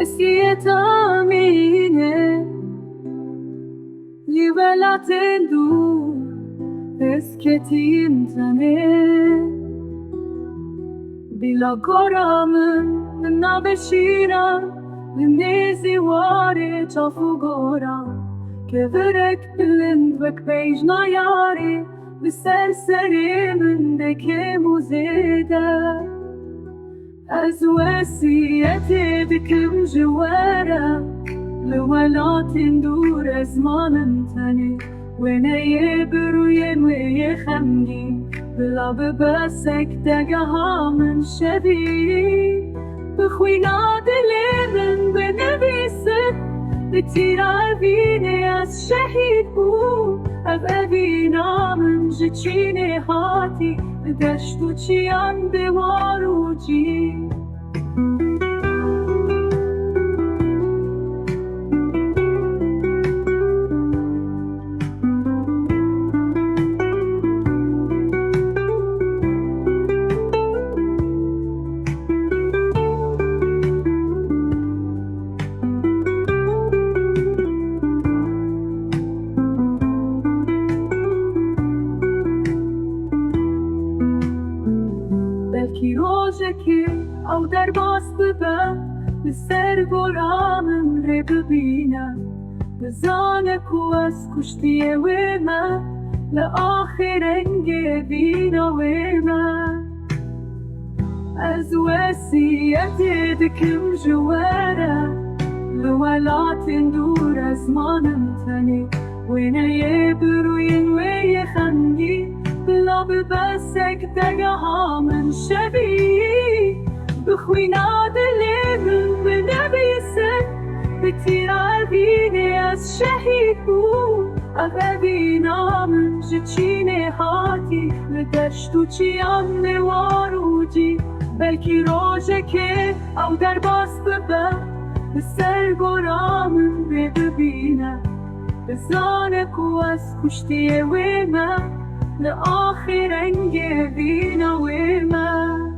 وسيت امینه لیبلا تندو اسکتیم تنه بلا گرامن نبشیرم نزی واره چافو گرام که ورک بلند وک بیج نیاری بسر سری من دکه موزیده از وسیعت دکم جواره لولات دور از مانم تنی ونی بروی موی خمگی بلا ببسک دگه ها من شبی بخوینا دلی من بنویسد بتیرا بینه از شهید بود ابینا من جچینه هاتی دشتو چیان دوارو جی بلکی روزه که او در باز ببه بسر گرامم ری ببینم بزانه کو از کشتی ویمه لآخر انگه بینا ویمه از وسیعت دکم جواره لولات دور از مانم تنی وینه بروین وی خنگی بلا ببسک دگه ها من شبی بخوینا دلی من بنویسد بتیرا بینه از شهید بود ابینا من جچینه هاتی لدشتو چیان نوارو جی بلکی روزه که او در باز ببه بسر گرامم ری ببینه بزانه کو از کشتی ویمه لآخر انگه بینا ویمه